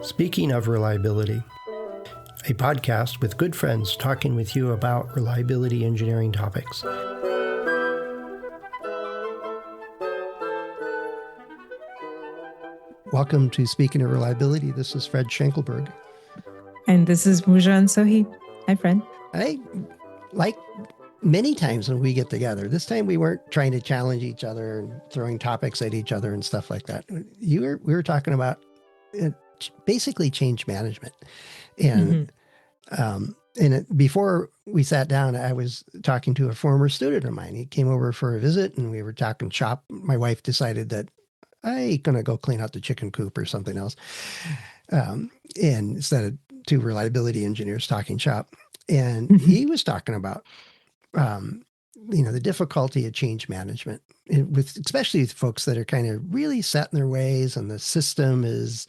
Speaking of reliability, a podcast with good friends talking with you about reliability engineering topics. Welcome to Speaking of Reliability. This is Fred Schenkelberg. And this is Mojan Sohi. Hi, Fred. I like many times when we get together. This time we weren't trying to challenge each other and throwing topics at each other and stuff like that. We were talking about basically change management. And before we sat down, I was talking to a former student of mine. He came over for a visit and we were talking shop. My wife decided that I ain't going to go clean out the chicken coop or something else. And instead of two reliability engineers talking shop. And he was talking about, the difficulty of change management, especially with folks that are kind of really set in their ways and the system is,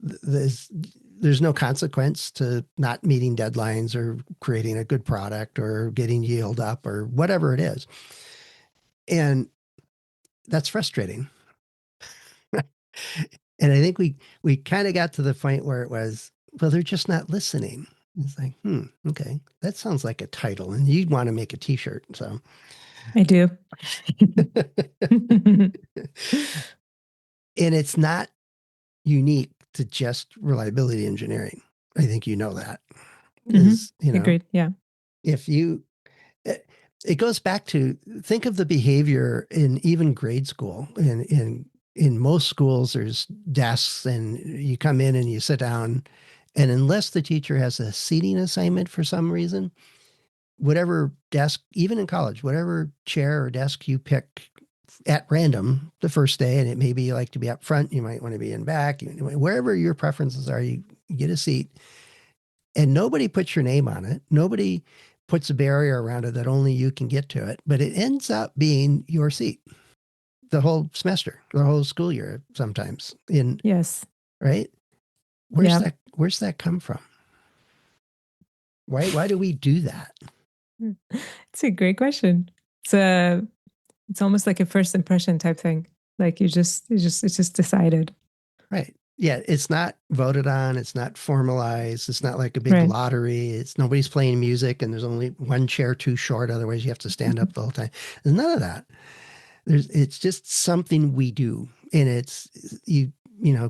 there's no consequence to not meeting deadlines or creating a good product or getting yield up or whatever it is. And that's frustrating. And I think we kind of got to the point where it was, well, they're just not listening. It's like, okay, that sounds like a title, and you'd want to make a T-shirt. So I do. And it's not unique to just reliability engineering. I think you know that. Agreed. Yeah. If you, it goes back to think of the behavior in even grade school. In most schools, there's desks, and you come in and you sit down. And unless the teacher has a seating assignment for some reason, whatever desk, even in college, whatever chair or desk you pick at random the first day, and it may be you like to be up front, you might want to be in back, wherever your preferences are, you get a seat. And nobody puts your name on it. Nobody puts a barrier around it that only you can get to it. But it ends up being your seat the whole semester, the whole school year sometimes. Yes. Right? Where's that come from? Why do we do that? It's a great question. It's almost like a first impression type thing. Like it's just decided. Right. Yeah. It's not voted on. It's not formalized. It's not like a big lottery. It's nobody's playing music and there's only one chair too short. Otherwise you have to stand up the whole time. There's none of that. It's just something we do. And it's,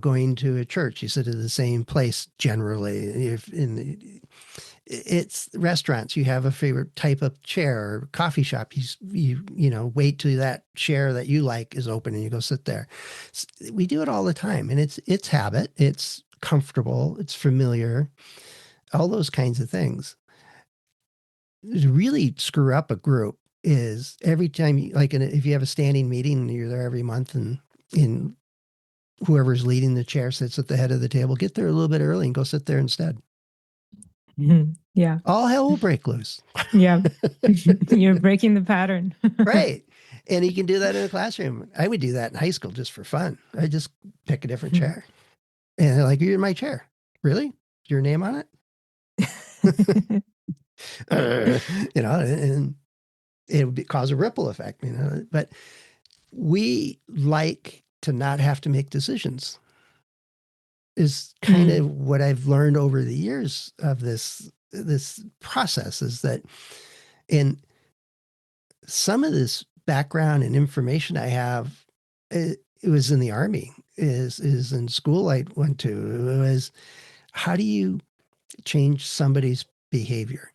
going to a church, you sit at the same place generally. It's restaurants, you have a favorite type of chair, or coffee shop, you wait till that chair that you like is open and you go sit there. We do it all the time, and it's habit, it's comfortable, it's familiar, all those kinds of things. To really screw up a group is every time if you have a standing meeting and you're there every month, and whoever's leading the chair sits at the head of the table, get there a little bit early and go sit there instead. Yeah. All hell will break loose. Yeah. You're breaking the pattern. Right. And you can do that in a classroom. I would do that in high school just for fun. I just pick a different chair. And they're like, you're in my chair. Really? Is your name on it? And it would cause a ripple effect, but we like to not have to make decisions is kind of what I've learned over the years of this process, is that in some of this background and information I have, it was in the Army, is in school I went to. It was, how do you change somebody's behavior,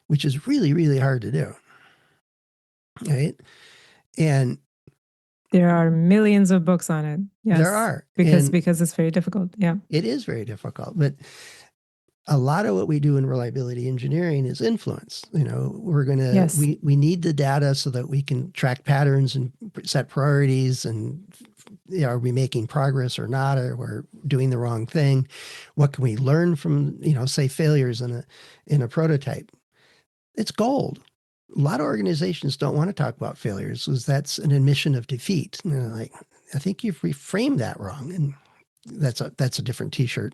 which is really, really hard to do. Right. And there are millions of books on it. Yes, there are. Because it's very difficult. Yeah. It is very difficult. But a lot of what we do in reliability engineering is influence. We're going to, we need the data so that we can track patterns and set priorities, and are we making progress or not, or we're doing the wrong thing? What can we learn from, say failures in a prototype? It's gold. A lot of organizations don't want to talk about failures because that's an admission of defeat. I think you've reframed that wrong. And that's a different t-shirt.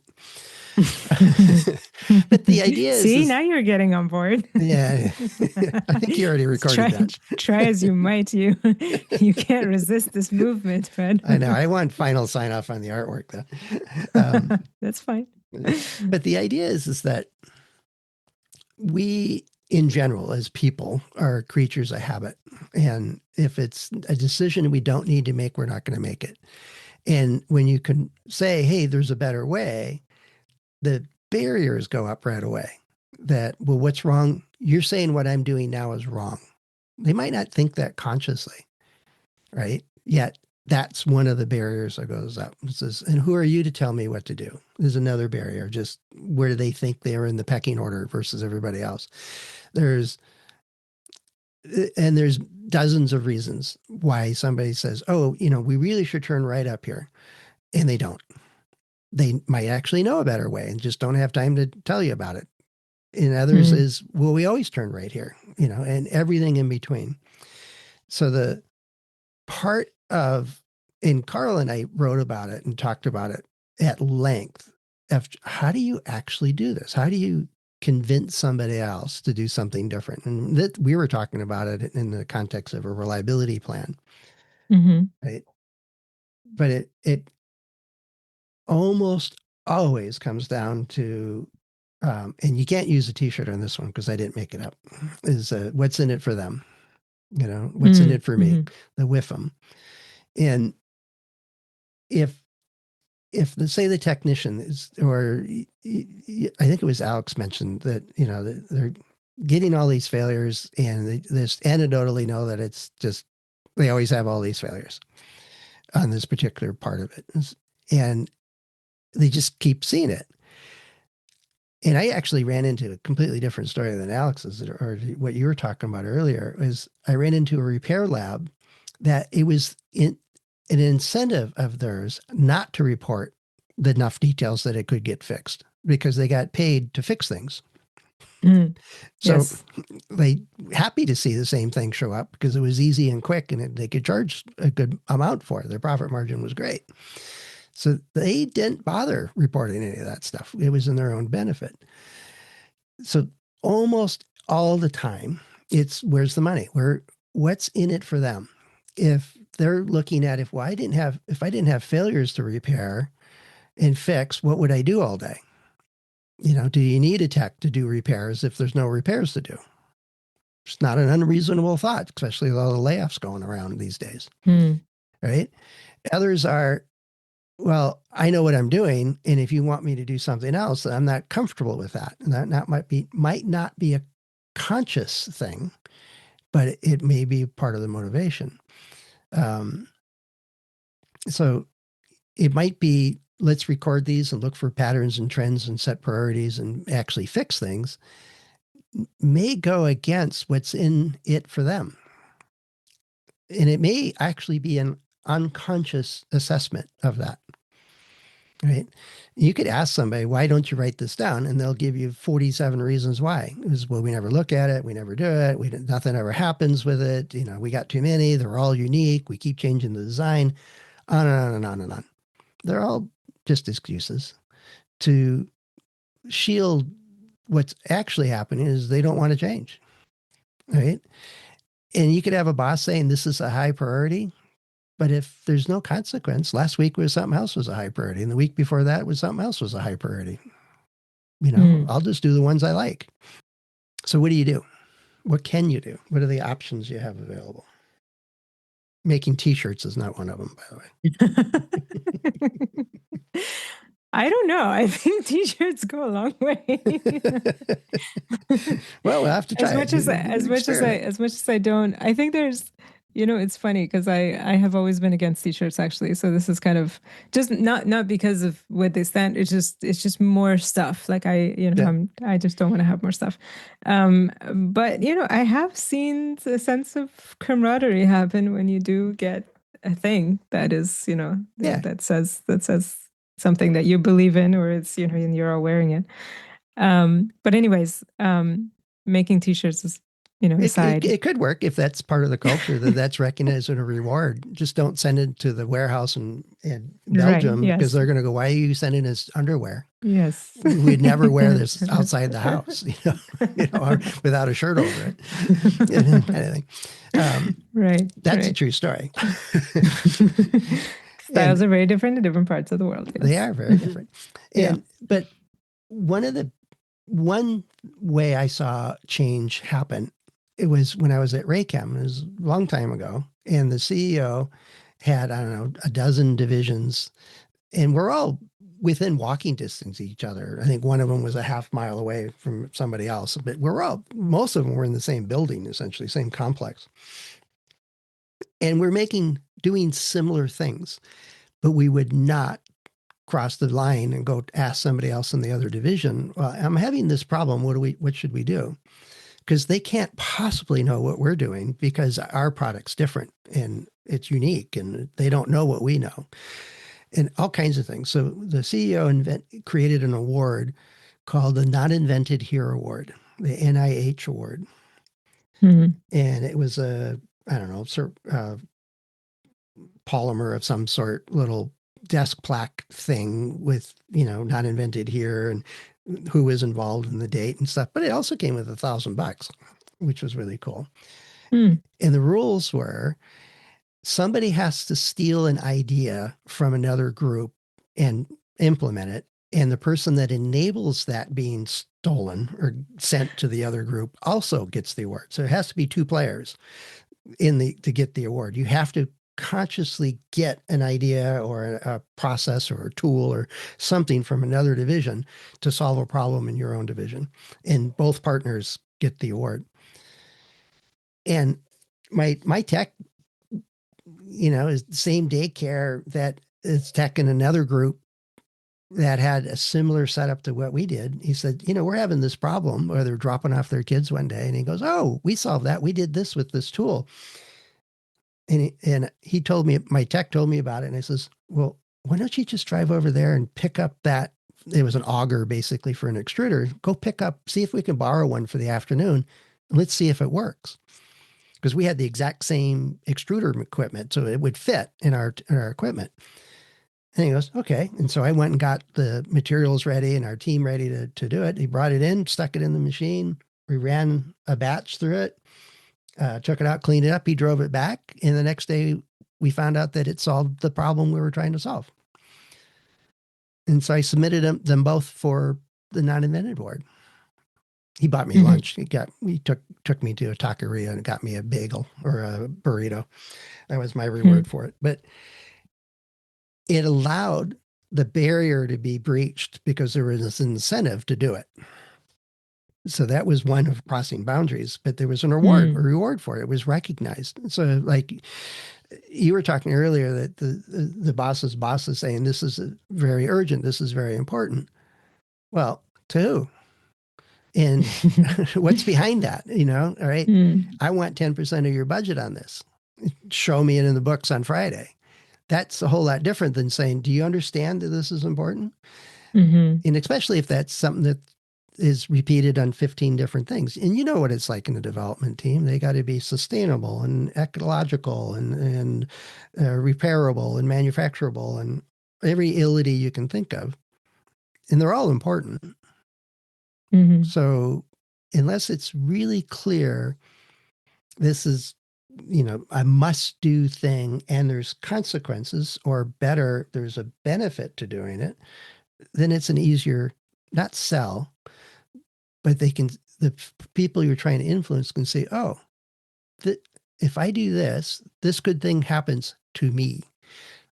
But the idea See, is now you're getting on board. yeah, I think you already recorded try that. try as you might, you can't resist this movement, Fred. I know. I want final sign off on the artwork though. That's fine. But the idea is that we, in general, as people, are creatures of habit. And if it's a decision we don't need to make, we're not going to make it. And when you can say, hey, there's a better way, the barriers go up right away. That, well, what's wrong? You're saying what I'm doing now is wrong. They might not think that consciously, right? Yet that's one of the barriers that goes up. It says, and who are you to tell me what to do? There's another barrier, just where do they think they're in the pecking order versus everybody else. There's dozens of reasons why somebody says, oh, we really should turn right up here. And they don't. They might actually know a better way and just don't have time to tell you about it. And others is, well, we always turn right here, and everything in between. So the part of, and Carl and I wrote about it and talked about it at length. How do you actually do this? How do you convince somebody else to do something different? And that we were talking about it in the context of a reliability plan, right? But it almost always comes down to, and you can't use a t-shirt on this one because I didn't make it up, is what's in it for them? What's in it for me? The whiff them. And if say the technician is, or I think it was Alex mentioned that, they're getting all these failures and they just anecdotally know that it's just, they always have all these failures on this particular part of it. And they just keep seeing it. And I actually ran into a completely different story than Alex's, or what you were talking about earlier. Was I ran into a repair lab that it was an incentive of theirs not to report the enough details that it could get fixed because they got paid to fix things. So they happy to see the same thing show up because it was easy and quick and they could charge a good amount for it. Their profit margin was great. So they didn't bother reporting any of that stuff. It was in their own benefit. So almost all the time, it's where's the money? What's in it for them? If they're looking at if I didn't have failures to repair and fix, what would I do all day? Do you need a tech to do repairs if there's no repairs to do? It's not an unreasonable thought, especially with all the layoffs going around these days. Right? Others are, well, I know what I'm doing, and if you want me to do something else, I'm not comfortable with that. And that might not be a conscious thing, but it may be part of the motivation. So it might be, let's record these and look for patterns and trends and set priorities and actually fix things, may go against what's in it for them. And it may actually be an unconscious assessment of that. Right. You could ask somebody, why don't you write this down? And they'll give you 47 reasons why. It was, well, we never look at it. We never do it. Nothing ever happens with it. We got too many. They're all unique. We keep changing the design, on and on and on and on. They're all just excuses to shield what's actually happening is they don't want to change. Right. And you could have a boss saying this is a high priority. But if there's no consequence, last week was something else was a high priority. And the week before that was something else was a high priority. I'll just do the ones I like. So what do you do? What can you do? What are the options you have available? Making t-shirts is not one of them, by the way. I don't know. I think t-shirts go a long way. Well, we'll have to try. As much as I don't, I think there's, it's funny because I have always been against t-shirts actually. So this is kind of just not because of what they stand. It's just more stuff. Like I just don't want to have more stuff. But I have seen a sense of camaraderie happen when you do get a thing that is, that says something that you believe in, or it's, and you're all wearing it. But anyways, making t-shirts is aside. It could work if that's part of the culture, that's recognized as a reward. Just don't send it to the warehouse in Right. Belgium, because Yes. thing. They're going to go, why are you sending us underwear? Yes. We'd never wear this outside the house, or without a shirt over it, kind of thing. Right. That's a Right. true story. Styles And are very different in different parts of the world. they Yes. are very different. Yeah. But one way I saw change happen, it was when I was at Raychem. It was a long time ago, and the CEO had, I don't know, a dozen divisions, and we're all within walking distance of each other. I think one of them was a half mile away from somebody else, but most of them were in the same building, essentially, same complex. And we're doing similar things, but we would not cross the line and go ask somebody else in the other division, well, I'm having this problem. What should we do? Because they can't possibly know what we're doing, because our product's different and it's unique, and they don't know what we know, and all kinds of things. So the CEO created an award called the Not Invented Here Award, the NIH award. Hmm. And it was I don't know, polymer of some sort, little desk plaque thing with, not invented here, and who was involved in the date and stuff. But it also came with $1,000, which was really cool. Hmm. And the rules were, somebody has to steal an idea from another group and implement it. And the person that enables that being stolen or sent to the other group also gets the award. So it has to be two players to get the award. You have to consciously get an idea or a process or a tool or something from another division to solve a problem in your own division, and both partners get the award. And my tech, is the same daycare that is tech in another group that had a similar setup to what we did. He said, we're having this problem where they're dropping off their kids one day, and he goes, oh, we solved that. We did this with this tool. And he told me, my tech told me about it. And I says, well, why don't you just drive over there and pick up that? It was an auger basically for an extruder. Go pick up, see if we can borrow one for the afternoon. Let's see if it works. Because we had the exact same extruder equipment, so it would fit in our equipment. And he goes, okay. And so I went and got the materials ready and our team ready to do it. He brought it in, stuck it in the machine. We ran a batch through it. Took it out, cleaned it up. He drove it back. And the next day, we found out that it solved the problem we were trying to solve. And so I submitted them both for the Not Invented Award. He bought me lunch. He took me to a taqueria and got me a bagel or a burrito. That was my reward for it. But it allowed the barrier to be breached because there was this incentive to do it. So that was one of crossing boundaries, but there was a reward for it. It was recognized. So, like you were talking earlier, that the boss's boss is saying, this is very urgent. This is very important. Well, to who? And what's behind that? All right. I want 10% of your budget on this. Show me it in the books on Friday. That's a whole lot different than saying, do you understand that this is important? And especially if that's something that is repeated on 15 different things. And you know what it's like in the development team. They got to be sustainable and ecological and repairable and manufacturable and every illity you can think of. And they're all important. So unless it's really clear, this is, a must do thing and there's consequences, or better, there's a benefit to doing it, then it's an easier, not sell, but the people you're trying to influence can say, oh, if I do this, this good thing happens to me.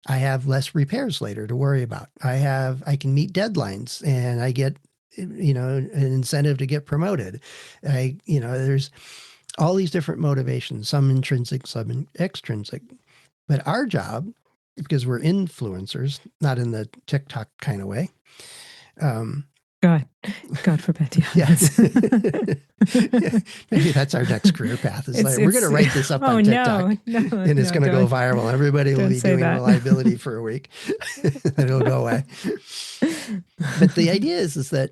I have less repairs later to worry about. I can meet deadlines and I get, an incentive to get promoted. There's all these different motivations, some intrinsic, some extrinsic. But our job, because we're influencers, not in the TikTok kind of way. God forbid. Yeah. Maybe that's our next career path. We're going to write this up on TikTok, and it's going to go viral. Everybody will be doing reliability for a week, and it'll go away. But the idea is that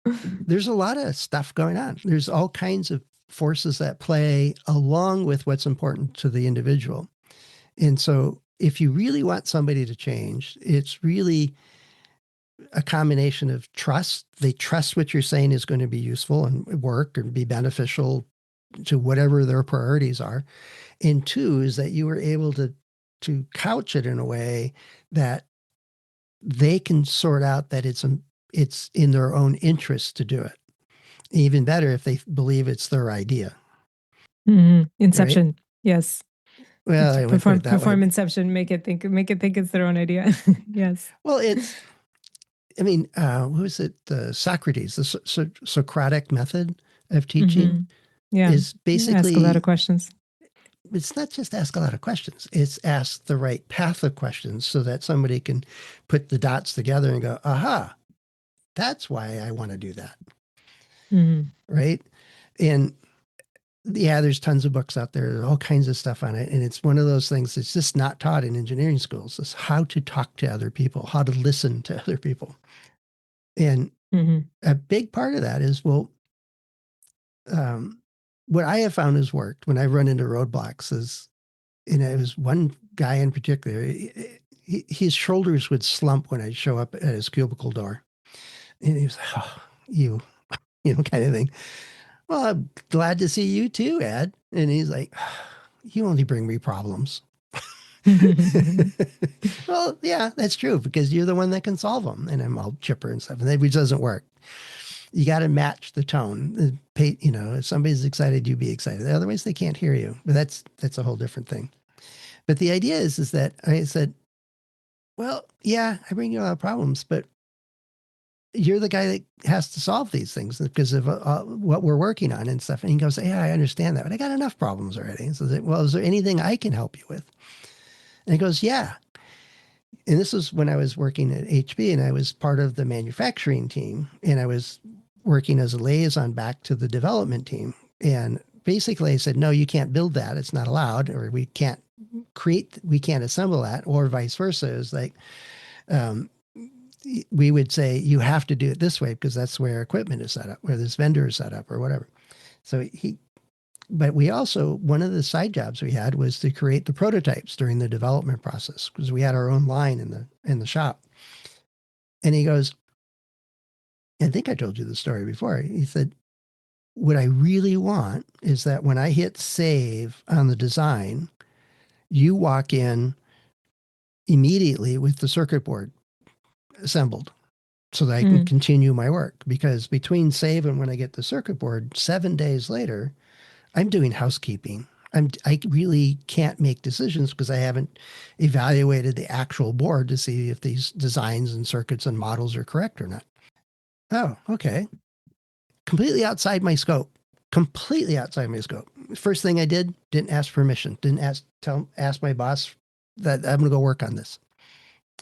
there's a lot of stuff going on. There's all kinds of forces at play along with what's important to the individual. And so if you really want somebody to change, it's really a combination of trust. They trust what you're saying is going to be useful and work and be beneficial to whatever their priorities are. And two is that you were able to couch it in a way that they can sort out that it's in their own interest to do it. Even better if they believe it's their idea, right? Inception. Yes. Well, I wouldn't put it that way. Perform inception, make it think it's their own idea. Yes. Well, I mean, who is it? Socrates, the Socratic method of teaching Yeah. is Ask a lot basically, of questions. it's not just ask a lot of questions, it's ask the right path of questions so that somebody can put the dots together and go, aha, that's why I want to do that. Right. And yeah, there's tons of books out there. There's all kinds of stuff on it. And it's one of those things that's just not taught in engineering schools, is how to talk to other people, how to listen to other people. And a big part of that is, well, what I have found has worked when I run into roadblocks is, and it was one guy in particular, his shoulders would slump when I'd show up at his cubicle door. And he was, oh, you know, kind of thing. Well, I'm glad to see you too, Ed. And he's like, you only bring me problems. Well, yeah, that's true, because you're the one that can solve them. And I'm all chipper and stuff, and that doesn't work. You got to match the tone. You know, if somebody's excited, you be excited. Otherwise, they can't hear you. But that's a whole different thing. But the idea is that I said, well, yeah, I bring you a lot of problems, but you're the guy that has to solve these things because of what we're working on and stuff. And he goes, yeah, I understand that, but I got enough problems already. So, well, is there anything I can help you with? And he goes, yeah. And this was when I was working at HB, and I was part of the manufacturing team, and I was working as a liaison back to the development team. And basically I said, no, you can't build that. It's not allowed, or we can't assemble that, or vice versa. It was like, we would say, you have to do it this way because that's where equipment is set up, where this vendor is set up, or whatever. So but we also, one of the side jobs we had was to create the prototypes during the development process, because we had our own line in the shop. And he goes, I think I told you the story before. He said, what I really want is that when I hit save on the design, you walk in immediately with the circuit board assembled so that I can continue my work. Because between save and when I get the circuit board, 7 days later, I'm doing housekeeping. I really can't make decisions because I haven't evaluated the actual board to see if these designs and circuits and models are correct or not. Oh, okay. Completely outside my scope. Completely outside my scope. First thing I did, didn't ask permission. Didn't ask my boss that I'm going to go work on this.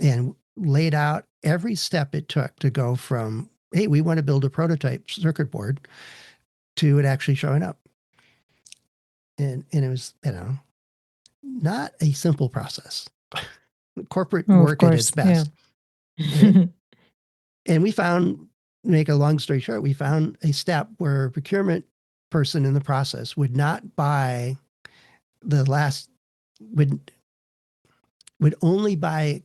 And laid out every step it took to go from, hey, we want to build a prototype circuit board, to it actually showing up. And it was, you know, not a simple process. Corporate work at its best. Yeah. Right? And we found, make a long story short, we found a step where a procurement person in the process would not buy would only buy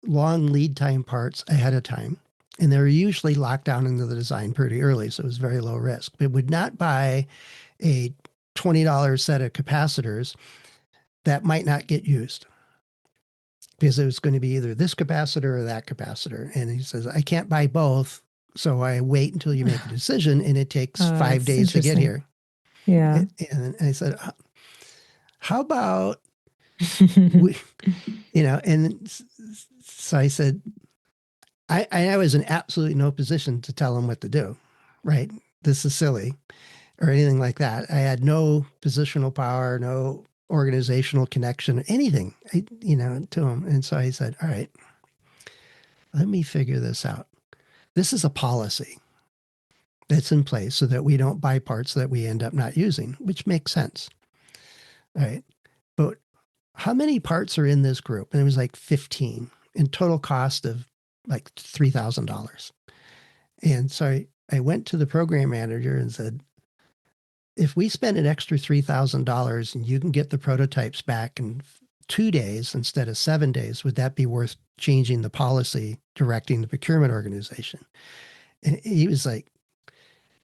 long lead time parts ahead of time. And they were usually locked down into the design pretty early, so it was very low risk. But would not buy a $20 set of capacitors that might not get used, because it was going to be either this capacitor or that capacitor. And he says, I can't buy both. So I wait until you make a decision, and it takes 5 days to get here. Yeah. And I said, how about, you know, and so I said, I was in absolutely no position to tell him what to do, right? This is silly, or anything like that. I had no positional power, no organizational connection, anything, you know, to him. And so I said, all right, let me figure this out. This is a policy that's in place so that we don't buy parts that we end up not using, which makes sense. All right. But how many parts are in this group? And it was like 15, and total cost of like $3,000. And so I went to the program manager and said, if we spend an extra $3,000 and you can get the prototypes back in 2 days instead of 7 days, would that be worth changing the policy directing the procurement organization? And he was like,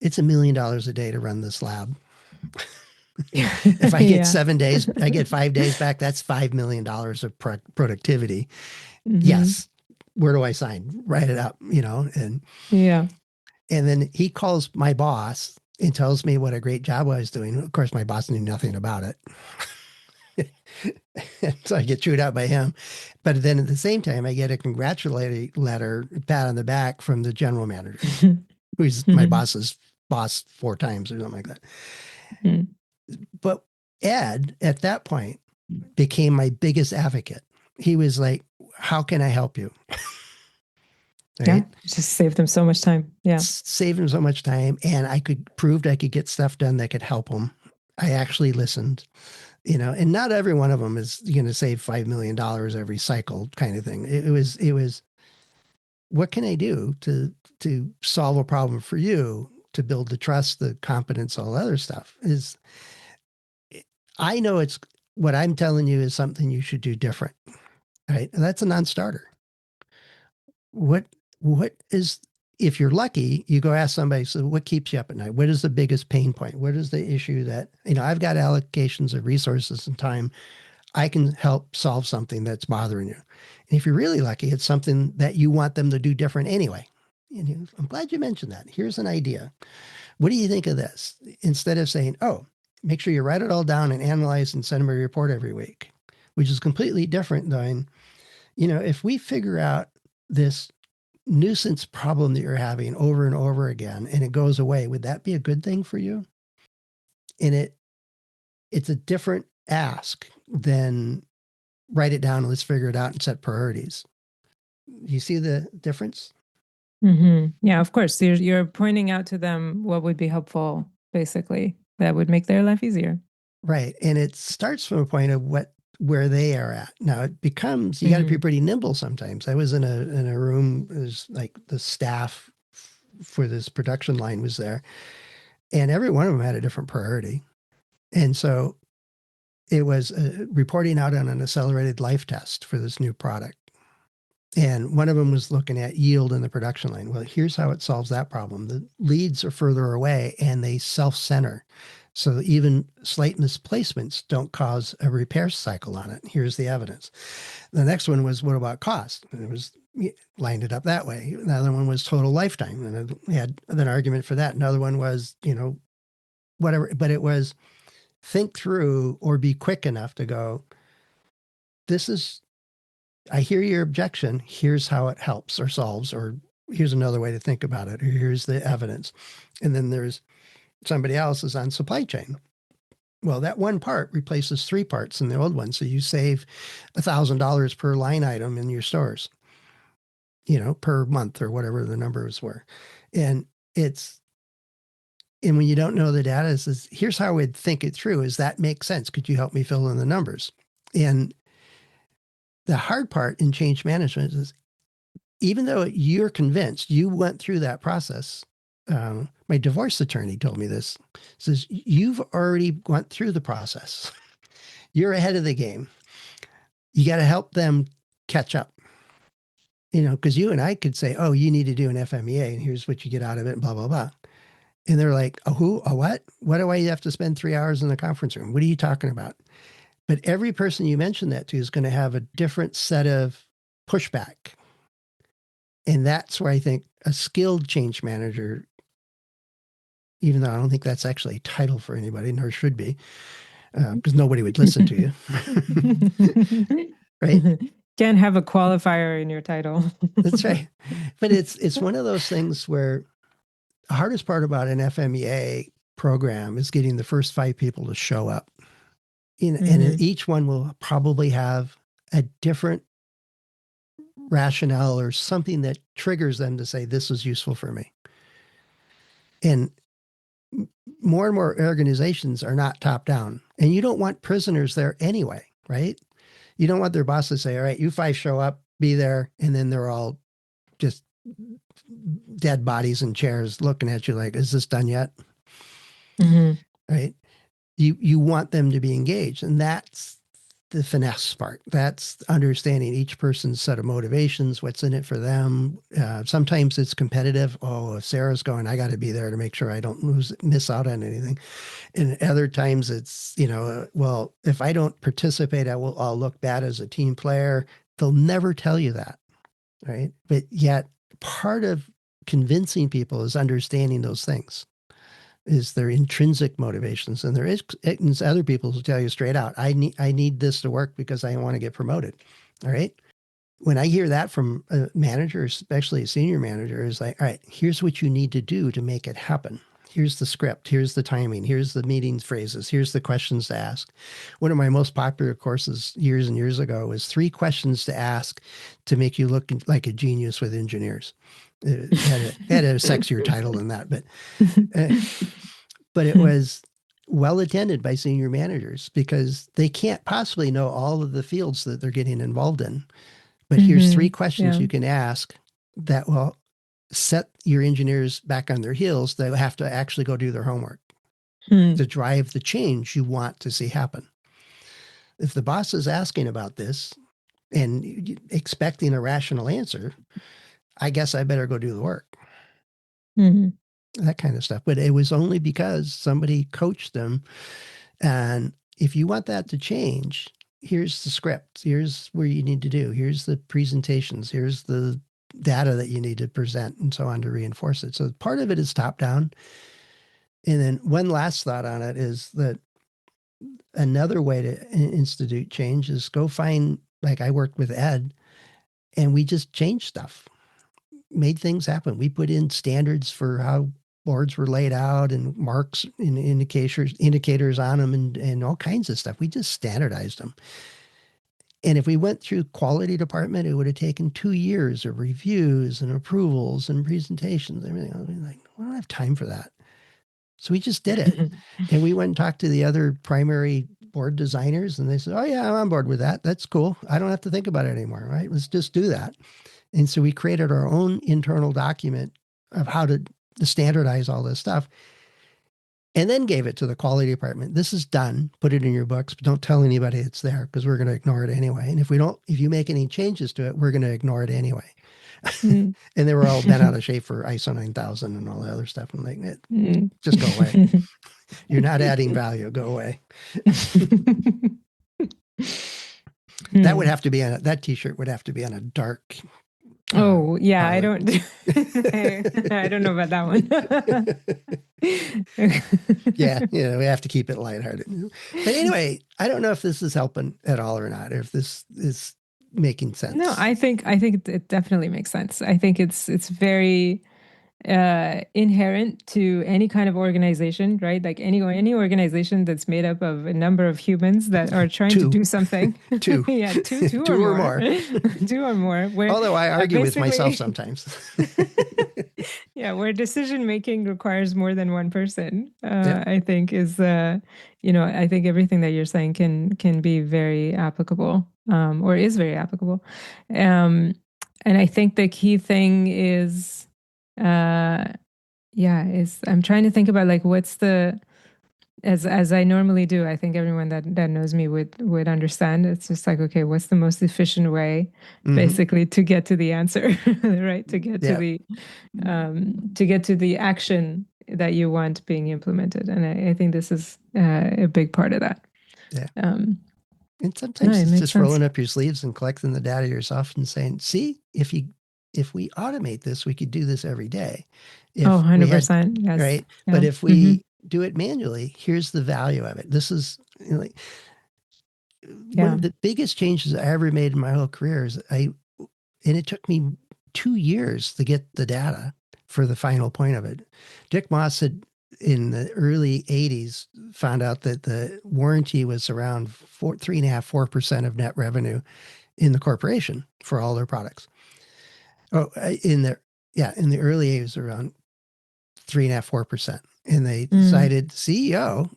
it's $1 million a day to run this lab. If I get Yeah. 7 days, I get 5 days back. That's $5 million of productivity. Hmm. Yes. Where do I sign? Write it up, Yeah. and then he calls my boss and tells me what a great job I was doing. Of course, my boss knew nothing about it. So I get chewed out by him. But then at the same time, I get a congratulatory letter, pat on the back from the general manager, who's my Hmm. boss's boss 4 times or something like that. Hmm. But Ed, at that point, became my biggest advocate. He was like, how can I help you? Yeah. Right? Just save them so much time. Yeah. Saved him so much time. And I proved I could get stuff done that could help him. I actually listened, and not every one of them is going to save $5 million every cycle kind of thing. It was, what can I do to solve a problem for you, to build the trust, the competence, all the other stuff is, I know it's what I'm telling you is something you should do different. Right. And that's a non-starter. What what is, if you're lucky, you go ask somebody, so what keeps you up at night? What is the biggest pain point? What is the issue that, I've got allocations of resources and time. I can help solve something that's bothering you. And if you're really lucky, it's something that you want them to do different anyway. And I'm glad you mentioned that. Here's an idea. What do you think of this? Instead of saying, oh, make sure you write it all down and analyze and send them a report every week, which is completely different than, if we figure out this nuisance problem that you're having over and over again and it goes away, would that be a good thing for you? And it's a different ask than write it down and let's figure it out and set priorities. You see the difference? Hmm. Yeah, of course. You're pointing out to them what would be helpful, basically, that would make their life easier. Right. And it starts from a point of where they are at. Now it becomes, you got to be Hmm. pretty nimble sometimes. I was in a room, it was like the staff for this production line was there, and every one of them had a different priority. And so it was reporting out on an accelerated life test for this new product. And one of them was looking at yield in the production line. Well, here's how it solves that problem. The leads are further away and they self-center. So even slight misplacements don't cause a repair cycle on it. Here's the evidence. The next one was, what about cost? And it was lined it up that way. Another one was total lifetime. And I had an argument for that. Another one was, whatever, but it was think through or be quick enough to go, this is, I hear your objection. Here's how it helps or solves, or here's another way to think about it, or here's the evidence. And then there's somebody else is on supply chain. Well, that one part replaces 3 parts in the old one. So you save $1,000 per line item in your stores, per month or whatever the numbers were. And it's, and when you don't know the data, it says, here's how I would think it through. Is that make sense? Could you help me fill in the numbers? And the hard part in change management is, even though you're convinced, you went through that process. My divorce attorney told me this, says, you've already went through the process. You're ahead of the game. You got to help them catch up, because you and I could say, oh, you need to do an FMEA and here's what you get out of it and blah, blah, blah. And they're like, oh, who, a what? What do I have to spend 3 hours in the conference room? What are you talking about? But every person you mention that to is going to have a different set of pushback. And that's where I think a skilled change manager, even though I don't think that's actually a title for anybody, nor should be, because nobody would listen to you. Right? Can't have a qualifier in your title. That's right. But it's one of those things where the hardest part about an FMEA program is getting the first 5 people to show up. And Hmm. each one will probably have a different rationale or something that triggers them to say, this is useful for me. And more and more organizations are not top down. And you don't want prisoners there anyway, right? You don't want their boss to say, all right, you 5 show up, be there. And then they're all just dead bodies in chairs looking at you like, is this done yet? Hmm. right? You want them to be engaged, and that's the finesse part. That's understanding each person's set of motivations, what's in it for them. Sometimes it's competitive. Oh, if Sarah's going, I got to be there to make sure I don't miss out on anything. And other times it's, well, if I don't participate, I'll look bad as a team player. They'll never tell you that, right? But yet part of convincing people is understanding those things, is their intrinsic motivations. And there is other people who tell you straight out, I need this to work because I want to get promoted. All right. When I hear that from a manager, especially a senior manager, is like, all right, here's what you need to do to make it happen. Here's the script. Here's the timing. Here's the meeting phrases. Here's the questions to ask. One of my most popular courses years and years ago was 3 questions to ask to make you look like a genius with engineers. It had a sexier title than that, uh, but it was well attended by senior managers because they can't possibly know all of the fields that they're getting involved in. But here's 3 questions Yeah. you can ask that will set your engineers back on their heels. They have to actually go do their homework to drive the change you want to see happen. If the boss is asking about this and expecting a rational answer, I guess I better go do the work. Mm-hmm. That kind of stuff. But it was only because somebody coached them. And if you want that to change, here's the script. Here's where you need to do. Here's the presentations. Here's the data that you need to present and so on to reinforce it. So part of it is top down. And then one last thought on it is that another way to institute change is go find, like I worked with Ed, and we just changed stuff, made things happen. We put in standards for how boards were laid out and marks and indicators on them and all kinds of stuff. We just standardized them. And if we went through quality department, it would have taken 2 years of reviews and approvals and presentations. Everything. I was like, we don't have time for that. So we just did it. And we went and talked to the other primary board designers, and they said, oh yeah, I'm on board with that. That's cool. I don't have to think about it anymore, right? Let's just do that. And so we created our own internal document of how to standardize all this stuff, and then gave it to the quality department. This is done. Put it in your books, but don't tell anybody it's there because we're going to ignore it anyway. And if you make any changes to it, we're going to ignore it anyway. And they were all bent out of shape for ISO 9000 and all the other stuff. And like, just go away. You're not adding value. Go away. That would have to be that t-shirt would have to be on a dark. Oh yeah, I don't. I don't know about that one. Yeah, we have to keep it lighthearted. But anyway, I don't know if this is helping at all or not, or if this is making sense. No, I think it definitely makes sense. I think it's very inherent to any kind of organization, right? Like any organization that's made up of a number of humans that are trying to do something. Two. Yeah, two or more. 2 or more. Where, although I argue with myself sometimes. Yeah, where decision making requires more than one person, I think is I think everything that you're saying can be very applicable, or is very applicable. And I think the key thing is I'm trying to think about like what's the, as I normally do. I think everyone that knows me would understand. It's just like, okay, what's the most efficient way basically to get to the answer, right? To get to the action that you want being implemented. And I think this is a big part of that. Yeah. And sometimes it's just rolling up your sleeves and collecting the data yourself and saying, see, if we automate this, we could do this every day. 100%. Yes. Right. Yeah. But if we do it manually, here's the value of it. This is one of the biggest changes I ever made in my whole career is and it took me 2 years to get the data for the final point of it. Dick Moss had in the early 80s found out that the warranty was around 3.5-4% of net revenue in the corporation for all their products. Oh, in the early 80s, around 3.5-4%. And they decided, the CEO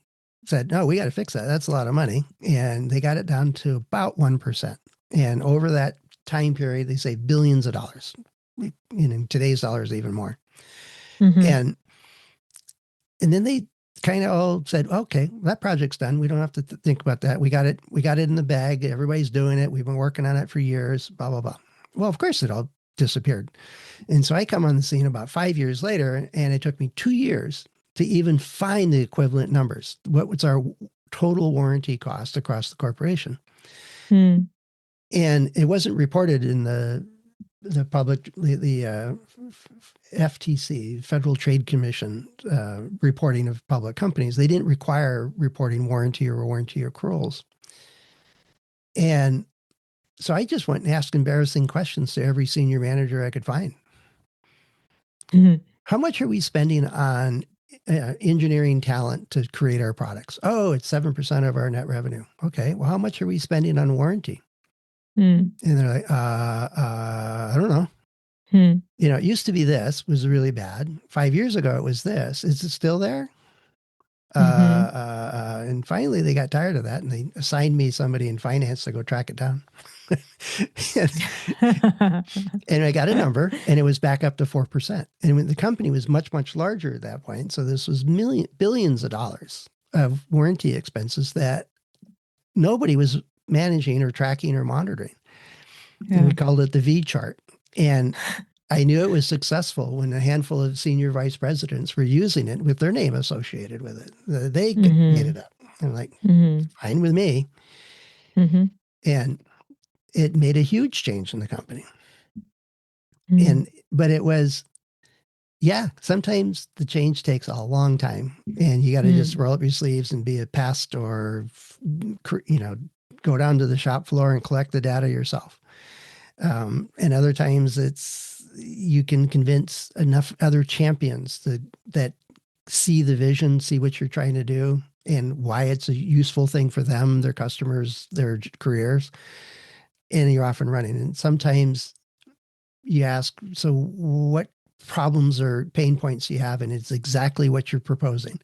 said, no, we got to fix that. That's a lot of money. And they got it down to about 1%. And over that time period, they saved billions of dollars. In today's dollars, even more. And then they kind of all said, okay, that project's done. We don't have to think about that. We got it. We got it in the bag. Everybody's doing it. We've been working on it for years, blah, blah, blah. Well, of course it all disappeared. And so I come on the scene about 5 years later, and it took me 2 years to even find the equivalent numbers. What was our total warranty cost across the corporation? Mm. And it wasn't reported in the public, the FTC, Federal Trade Commission, reporting of public companies. They didn't require reporting warranty or warranty accruals. And so I just went and asked embarrassing questions to every senior manager I could find. Mm-hmm. How much are we spending on engineering talent to create our products? Oh, it's 7% of our net revenue. Okay, well, how much are we spending on warranty? Mm. And they're like, I don't know. You know, it used to be this was really bad. 5 years ago, it was this. Is it still there? And finally, they got tired of that, and they assigned me somebody in finance to go track it down. And I got a number, and it was back up to 4%. And when the company was much, much larger at that point, so this was billions of dollars of warranty expenses that nobody was managing or tracking or monitoring. Yeah. And we called it the V chart. And I knew it was successful when a handful of senior vice presidents were using it with their name associated with it. They made it up. I'm like, fine with me. And it made a huge change in the company. But it was, sometimes the change takes a long time, and you got to just roll up your sleeves and be a pest, or, go down to the shop floor and collect the data yourself. And other times you can convince enough other champions that see the vision, see what you're trying to do, and why it's a useful thing for them, their customers, their careers, and you're off and running. And sometimes you ask, so what problems or pain points you have, and it's exactly what you're proposing.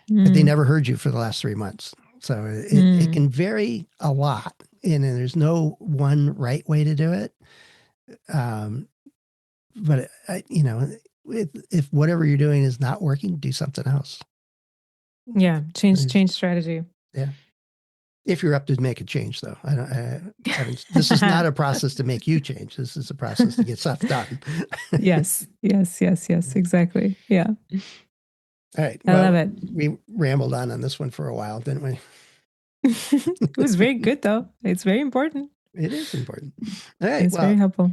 But they never heard you for the last 3 months. So it can vary a lot, and there's no one right way to do it. But if whatever you're doing is not working, do something else. Yeah, change strategy. Yeah, if you're up to make a change, though. This is not a process to make you change. This is a process to get stuff done. Yes, exactly. Yeah. All right. I love it. We rambled on this one for a while, didn't we? It was very good, though. It's very important. It is important. All right. It's very helpful.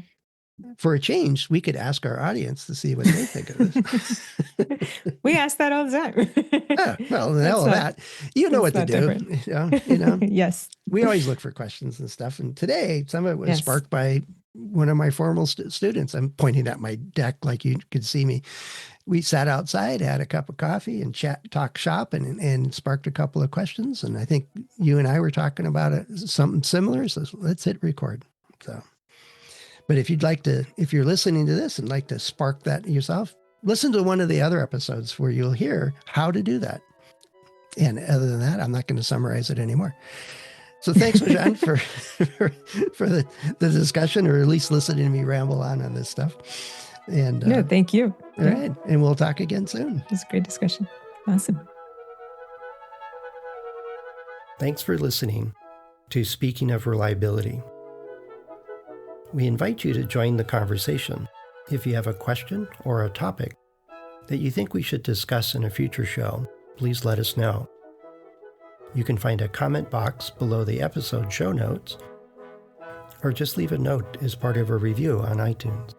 For a change, we could ask our audience to see what they think of this. We ask that all the time. Well, the hell of that. You know what to do. You know? Yes. We always look for questions and stuff. And today, some of it was sparked by one of my formal students. I'm pointing at my deck like you could see me. We sat outside, had a cup of coffee, and talk shop, and sparked a couple of questions. And I think you and I were talking about something similar. So let's hit record. So, but if you're listening to this and like to spark that yourself, listen to one of the other episodes where you'll hear how to do that. And other than that, I'm not going to summarize it anymore. So thanks, Mojan, for the discussion, or at least listening to me ramble on this stuff. And thank you. All right. And we'll talk again soon. It was a great discussion. Awesome. Thanks for listening to Speaking of Reliability. We invite you to join the conversation. If you have a question or a topic that you think we should discuss in a future show, please let us know. You can find a comment box below the episode show notes, or just leave a note as part of a review on iTunes.